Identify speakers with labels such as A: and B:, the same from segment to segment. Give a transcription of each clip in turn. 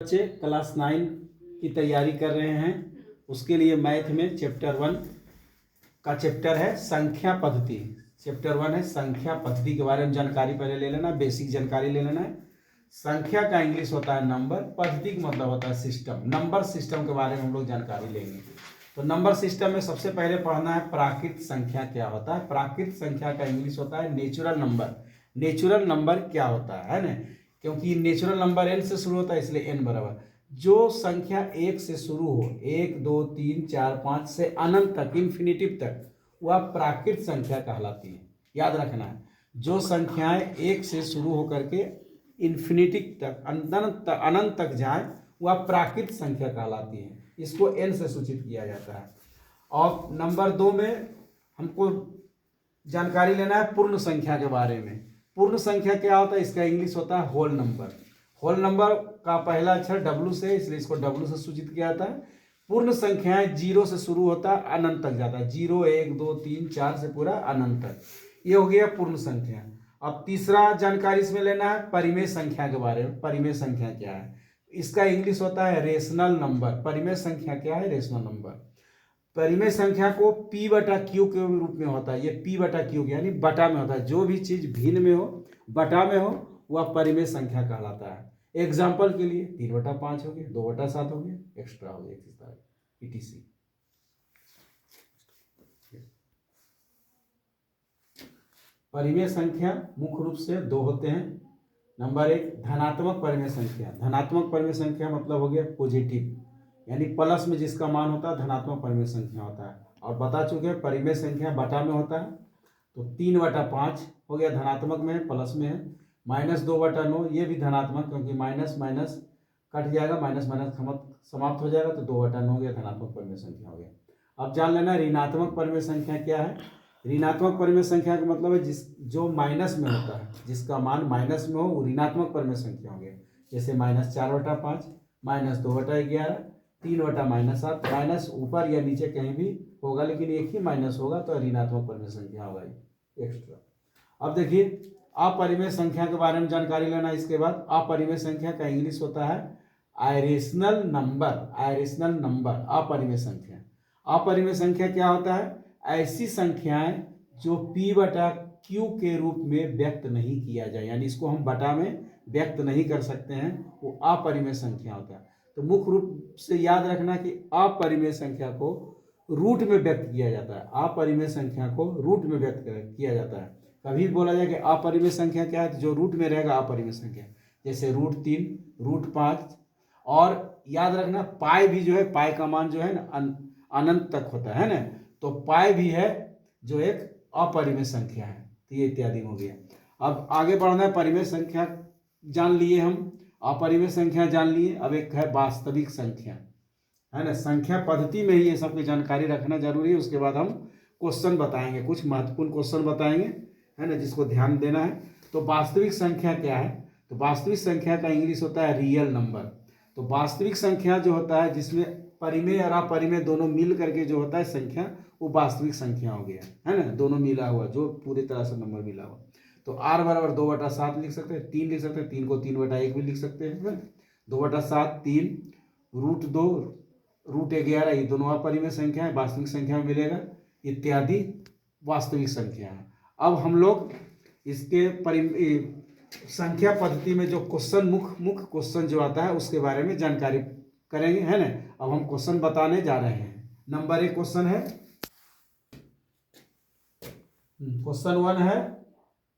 A: बच्चे क्लास 9 की तैयारी कर रहे हैं, उसके लिए मैथ में चैप्टर 1 का चैप्टर है संख्या पद्धति। चैप्टर 1 है संख्या पद्धति के बारे में जानकारी पहले ले लेना, बेसिक जानकारी ले लेना है। संख्या का इंग्लिश होता है नंबर, पद्धति का मतलब होता है सिस्टम। नंबर सिस्टम के बारे में हम लोग जानकारी लेंगे। तो नंबर सिस्टम में सबसे पहले पढ़ना है प्राकृत संख्या क्या होता है। प्राकृत संख्या का इंग्लिश होता है नेचुरल नंबर। नेचुरल नंबर क्या होता है ना, क्योंकि नेचुरल नंबर n से शुरू होता है इसलिए n बराबर जो संख्या 1 से शुरू हो, 1 2 3 4 5 से अनंत तक, इन्फिनिटिव तक, वह प्राकृत संख्या कहलाती है। याद रखना है, जो संख्याएं 1 से शुरू होकर के इन्फिनिटी तक, अनंत तक जाए, वह प्राकृत संख्या कहलाती है। इसको n से सूचित किया जाता है। और नंबर 2 में हमको जानकारी लेना है पूर्ण संख्या के बारे में। पूर्ण संख्या क्या होता है, इसका इंग्लिश होता है होल नंबर। होल नंबर का पहला अक्षर W से, इसलिए इसको W से सूचित किया जाता है। पूर्ण संख्याएं 0 से शुरू होता है, अनंत तक जाता है। 0 1 2 3 4 से पूरा अनंत तक, ये हो गया पूर्ण संख्या। अब तीसरा जानकारी इसमें लेना है परिमेय संख्या के बारे में। परिमेय संख्या क्या है, इसका इंग्लिश होता है रेशनल नंबर। परिमेय संख्या क्या है, रेशनल नंबर। परिमेय संख्या को P बटा Q के रूप में होता है। ये P बटा Q यानी बटा में होता है। जो भी चीज भिन्न में हो, बटा में हो, वह परिमेय संख्या कहलाता है। एग्जाम्पल के लिए 3/5 हो गया, 2/7 हो गया, एक्स्ट्रा हो गया, इस तरह ETC। परिमेय संख्या मुख्य रूप से 2 होते हैं। नंबर 1 धनात्मक परिमेय संख्या। धनात्मक परिमेय संख्या मतलब हो गया पॉजिटिव, यानी प्लस में जिसका मान होता है धनात्मक परिमेय संख्या होता है। और बता चुके हैं परिमेय संख्या बटा में होता है, तो 3/5 हो गया, धनात्मक में है, प्लस में है। -2/9 ये भी धनात्मक, क्योंकि माइनस माइनस कट जाएगा, माइनस माइनस समाप्त हो जाएगा, तो 2/9 हो गया, धनात्मक परिमेय संख्या हो गया। अब जान लेना ऋणात्मक परिमेय संख्या क्या है। ऋणात्मक परिमेय संख्या का मतलब है जो माइनस में होता है, जिसका मान माइनस में हो, वो ऋणात्मक परिमेय संख्या हो गया। जैसे -4/5, -2/11, 3/-7, माइनस ऊपर या नीचे कहीं भी होगा, लेकिन एक ही माइनस होगा, तो ऋणात्मक परिमेय संख्या होगा एक्स्ट्रा। अब देखिए अपरिमेय संख्या के बारे में जानकारी लेना। इसके बाद अपरिमेय संख्या का इंग्लिश होता है आयरेशनल नंबर। आयरेशनल नंबर अपरिमेय संख्या। अपरिमेय संख्या क्या होता है, ऐसी संख्याएं जो P बटा Q के रूप में व्यक्त नहीं किया जाए, यानी इसको हम बटा में व्यक्त नहीं कर सकते हैं, वो अपरिमेय संख्या होता है। तो मुख्य रूप से याद रखना कि अपरिमेय संख्या को रूट में व्यक्त किया जाता है। अपरिमेय संख्या को रूट में व्यक्त किया जाता है। कभी बोला जाए कि अपरिमेय संख्या क्या है, तो जो रूट में रहेगा अपरिमेय संख्या, जैसे √3, √5। और याद रखना पाई भी जो है, पाई का मान जो है ना अनंत तक होता है ना, तो पाई भी है जो एक अपरिमेय संख्या है। तो ये इत्यादि हो गया। अब आगे बढ़ना है, परिमेय संख्या जान लिए हम, अपरिमेय संख्या जान लिए। अब एक है वास्तविक संख्या, है ना। संख्या पद्धति में ही ये सब की जानकारी रखना जरूरी है। उसके बाद हम क्वेश्चन बताएंगे, कुछ महत्वपूर्ण क्वेश्चन बताएंगे, है ना, जिसको ध्यान देना है। तो वास्तविक संख्या क्या है, तो वास्तविक संख्या का इंग्लिश होता है रियल नंबर। तो वास्तविक संख्या जो होता है, जिसमें परिमेय और अपरिमेय दोनों मिल करके जो होता है संख्या, वो वास्तविक संख्या हो गया, है ना। दोनों मिला हुआ, जो पूरी तरह से नंबर मिला हुआ। तो R बराबर 2/7 लिख सकते हैं, 3 लिख सकते हैं, 3 को 3/1 भी लिख सकते हैं, 2/7, 3, √2, √11, ये दोनों अपरिमेय संख्या है, वास्तविक संख्या में मिलेगा, इत्यादि वास्तविक संख्या है। अब हम लोग इसके संख्या पद्धति में जो क्वेश्चन मुख्य क्वेश्चन जो आता है उसके बारे में जानकारी करेंगे, है ना। अब हम क्वेश्चन बताने जा रहे हैं। नंबर 1 क्वेश्चन है, क्वेश्चन 1 है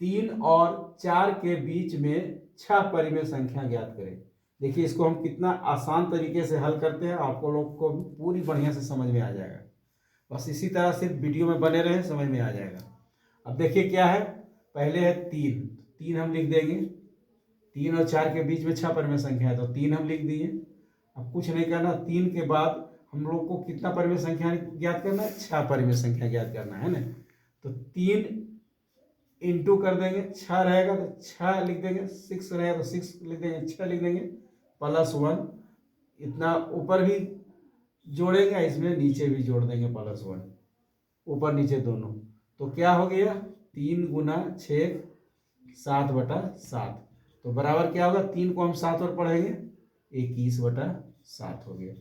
A: 3 और 4 के बीच में 6 परिमेय संख्या ज्ञात करें। देखिए इसको हम कितना आसान तरीके से हल करते हैं, आपको लोग को पूरी बढ़िया से समझ में आ जाएगा। बस इसी तरह से वीडियो में बने रहें, समझ में आ जाएगा। अब देखिए क्या है, पहले है 3 हम लिख देंगे। 3 और 4 के बीच में 6 परिमेय संख्या है, तो 3 हम लिख दिए। अब कुछ नहीं करना, 3 के बाद हम लोग को कितना परिमेय संख्या ज्ञात करना है, 6 परिमेय संख्या ज्ञात करना है ना। तो 3 इंटू कर देंगे, 6 रहेगा तो 6 लिख देंगे, 6 रहेगा तो 6 लिख देंगे, 6 लिख देंगे, +1। इतना ऊपर भी जोड़ेंगे, इसमें नीचे भी जोड़ देंगे +1, ऊपर नीचे दोनों। तो क्या हो गया, 3 × 6 7/7। तो बराबर क्या होगा, 3 को हम 7 और पढ़ेंगे, 21/7 हो गया।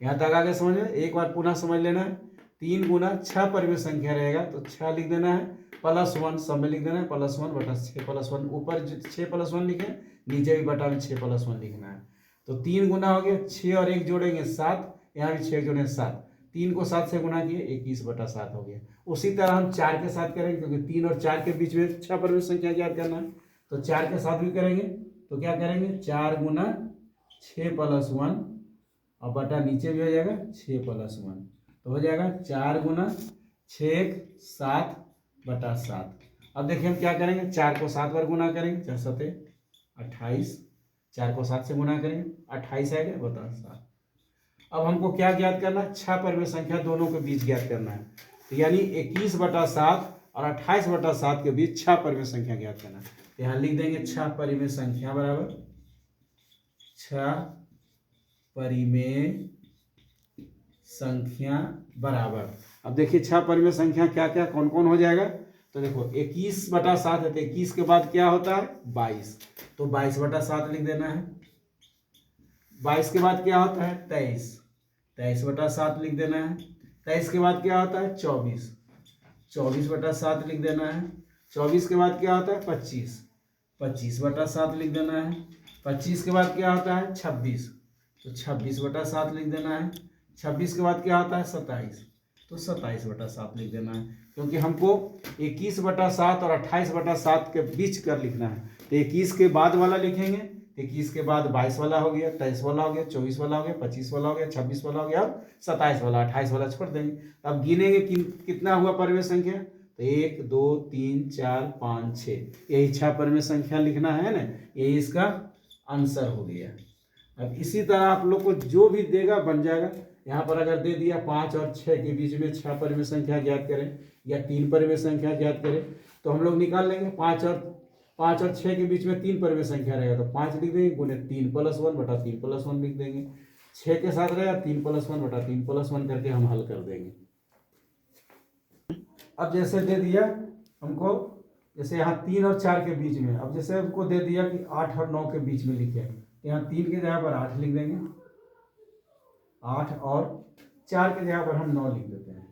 A: यहाँ तक आगे समझ में, एक बार पुनः समझ लेना है। 3 गुना 6 परिमेय संख्या रहेगा तो 6 लिख देना है, +1 सब में लिख देना है, +1/6 +1, ऊपर 6+1 लिखे, नीचे भी बटा में 6+1 लिखना है। तो 3 गुना हो गया, 6 और 1 जोड़ेंगे 7, यहाँ भी 6 जोड़ेंगे 7, 3 को 7 से गुना किए 21/7 हो गया। उसी तरह हम 4 के साथ करेंगे, क्योंकि 3 और 4 के बीच में 6 परिमेय संख्या ज्ञात करना है, तो 4 के साथ भी करेंगे। तो क्या करेंगे, 4 गुना 6+1 और बटा नीचे भी हो जाएगा 6+1, तो हो जाएगा 4 गुना 6 7/7। अब देखिए हम क्या करेंगे, 4 को 7 बार गुना करेंगे, 4 7 28, 4 को 7 से गुना करेंगे 28 आएगा, बता 7। अब हमको क्या ज्ञात करना है, 6 परिमेय संख्या दोनों के बीच ज्ञात करना है। तो यानी 21/7 और 28/7 के बीच 6 परिमेय संख्या ज्ञात करना है। तो यहाँ लिख देंगे 6 परिमेय संख्या बराबर 6 परिमेय संख्या बराबर। अब देखिए 6 परिमेय संख्या क्या क्या कौन कौन हो जाएगा। तो देखो 21/7 है, तो 21 के बाद क्या होता है 22, तो 22/7 लिख देना है। 22 के बाद क्या होता है 23, 23/7 लिख देना है। 23 के बाद क्या होता है 24, 24/7 लिख देना है। 24 के बाद क्या होता है 25, 25/7 लिख देना है। 25 के बाद क्या होता है 26, तो 26/7 लिख देना है। 26 के बाद क्या होता है 27, तो 27/7 लिख देना है, क्योंकि हमको 21/7 और 28/7 के बीच कर लिखना है। तो 21 के बाद वाला लिखेंगे, 21 के बाद 22 वाला हो गया, 23 वाला हो गया, 24 वाला हो गया, 25 वाला हो गया, 26 वाला हो गया और 27 वाला, 28 वाला छोड़ देंगे। अब गिनेंगे कितना हुआ परिमेय संख्या, तो 1 2 3 4 5 6, यही 6 परिमेय संख्या लिखना है ना, यही इसका आंसर हो गया। अब इसी तरह आप लोग को जो भी देगा बन जाएगा। यहाँ पर अगर दे दिया 5 और 6 के बीच में 6 परिमेय संख्या ज्ञात करें या 3 परिमेय संख्या ज्ञात करें, तो हम लोग निकाल लेंगे। 5 और 6 के बीच में 3 परिमेय संख्या रहेगा, तो 5 लिख देंगे गुने 3+1/3+1 लिख देंगे। 6 के साथ रहेगा 3+1/3+1 करके हम हल कर देंगे। अब जैसे दे दिया हमको, जैसे यहाँ 3 और 4 के बीच में, अब जैसे हमको दे दिया कि 8 और 9 के बीच में लिखे, यहाँ 3 के जगह पर 8 लिख देंगे, 8 और 4 के जगह पर हम 9 लिख देते हैं।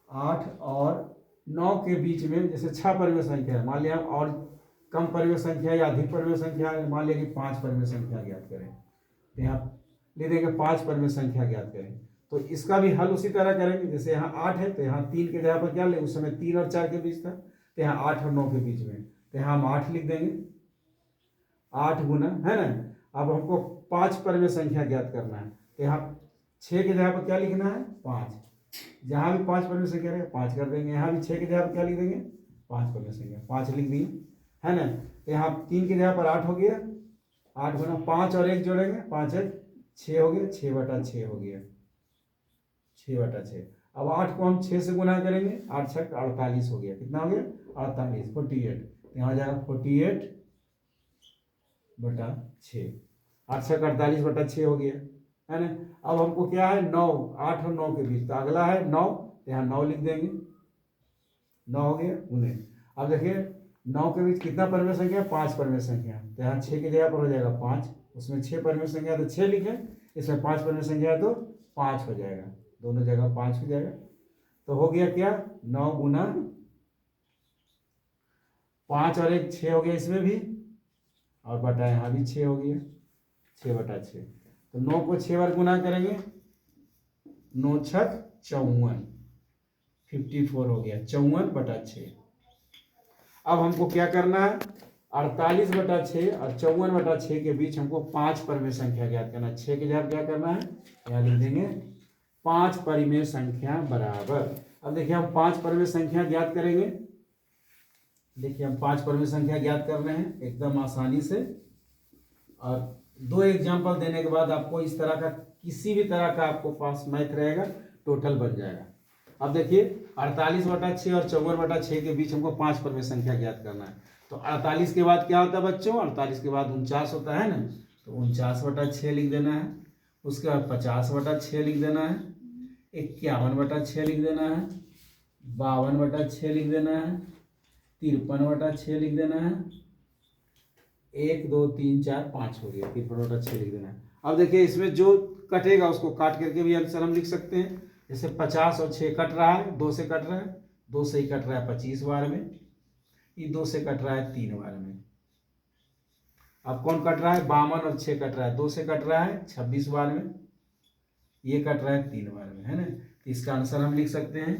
A: 8 और 9 के बीच में जैसे 6 परिमेय संख्या है, मान लिया और कम परिमेय संख्या या अधिक परिमेय संख्या है, मान लिया कि 5 परिमेय संख्या ज्ञात करें, तो यहाँ ले देंगे 5 परिमेय संख्या ज्ञात करें। तो इसका भी हल उसी तरह करेंगे, जैसे यहाँ 8 है तो यहाँ 3 के जगह पर क्या ले, उस समय 3 और 4 के बीच था, तो यहाँ 8 और 9 के बीच में, तो यहाँ हम 8 लिख देंगे, 8 गुना, है ना। अब हमको 5 परिमेय संख्या ज्ञात करना है, तो यहाँ 6 के जगह पर क्या लिखना है 5, जहाँ भी 5 परिमेय संख्या रहेगा 5 कर देंगे, यहाँ भी 6 के जगह पर क्या लिख देंगे 5 परिमेय संख्या, 5 लिख दिए, है ना। तो यहाँ 3 के जगह पर 8 हो गया, 8 गुना 5 और 1 जोड़ेंगे, 5 1 6 हो गया, 6/6 हो गया, 6/6। अब 8 को हम 6 से गुना करेंगे, 8 6 48 हो गया, कितना हो गया 48, 48, यहाँ हो जाएगा 48/6, 8 6 48/6 हो गया, है ना। अब हमको क्या है 9, 8 और 9 के बीच, तो अगला है 9, तो यहाँ 9 लिख देंगे, 9 हो गया गुने। अब देखिए 9 के बीच कितना परिमेय संख्या, 5 परिमेय संख्या, तो यहाँ 6 की जगह पर हो जाएगा 5, उसमें 6 परिमेय संख्या है तो 6 लिखें, इसमें 5 परिमेय संख्या है तो 5 हो जाएगा, दोनों जगह 5 हो जाएगा। तो हो गया क्या 9 गुना 5 और 1 6 हो गया इसमें भी, और बटा यहाँ भी 6 हो गया, 6/6। तो 9 को 6 बार गुना करेंगे, 9 6 54, 54 हो गया, 54/6। अब हमको क्या करना है 48/6 और 54/6 के बीच हमको 5 परिमेय संख्या ज्ञात करना है। 6 के जगह क्या करना है, यहाँ लिख देंगे 5 परिमेय संख्या बराबर। अब देखिए हम 5 परिमेय संख्या ज्ञात करेंगे, देखिए हम 5 परिमेय संख्या ज्ञात कर रहे हैं एकदम आसानी से, और 2 एग्जाम्पल देने के बाद आपको इस तरह का किसी भी तरह का आपको पास मैथ रहेगा, टोटल बन जाएगा। अब देखिए 48/6 और 54/6 के बीच हमको 5 परिमेय संख्या ज्ञात करना है। तो 48 के बाद क्या होता है बच्चों, 48 के बाद 49 होता है ना, तो 49/6 लिख देना है। उसके बाद 50/6 लिख देना है, 51/6 लिख देना है, 52/6 लिख देना है, 53/6 लिख देना है, 1 2 3 4 5 हो गया, 3/6 लिख देना है। अब देखिए इसमें जो कटेगा उसको काट करके भी आंसर हम लिख सकते हैं। जैसे 50 और 6 कट रहा है, 2 से कट रहा है, 2 से ही कट रहा है 25 बार में, ये 2 से कट रहा है 3 बार में। अब कौन कट रहा है, 52 और 6 कट रहा है, 2 से कट रहा है 26 बार में, ये कट रहा है 3 बार में, है ना। तो इसका आंसर हम लिख सकते हैं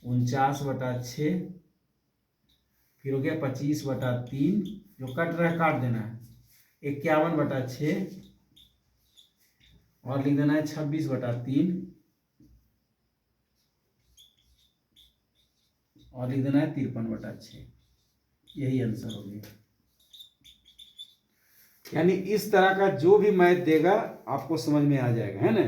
A: 49/6, फिर हो गया 25/3, जो कट रहा है काट देना है, 51/6 और लिख देना है 26/3 और लिख देना है 53/6। यही आंसर हो गया। यानी इस तरह का जो भी मैथ देगा आपको समझ में आ जाएगा, है ना।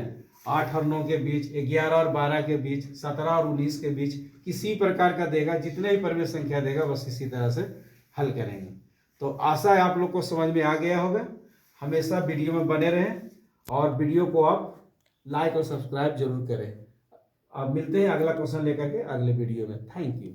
A: 8 और 9 के बीच, 11 और 12 के बीच, 17 और 19 के बीच, किसी प्रकार का देगा, जितने ही परिमेय संख्या देगा बस इसी तरह से हल करेंगे। तो आशा है आप लोग को समझ में आ गया होगा। हमेशा वीडियो में बने रहें और वीडियो को आप लाइक और सब्सक्राइब जरूर करें। अब मिलते हैं अगला क्वेश्चन लेकर के अगले वीडियो में। Thank you.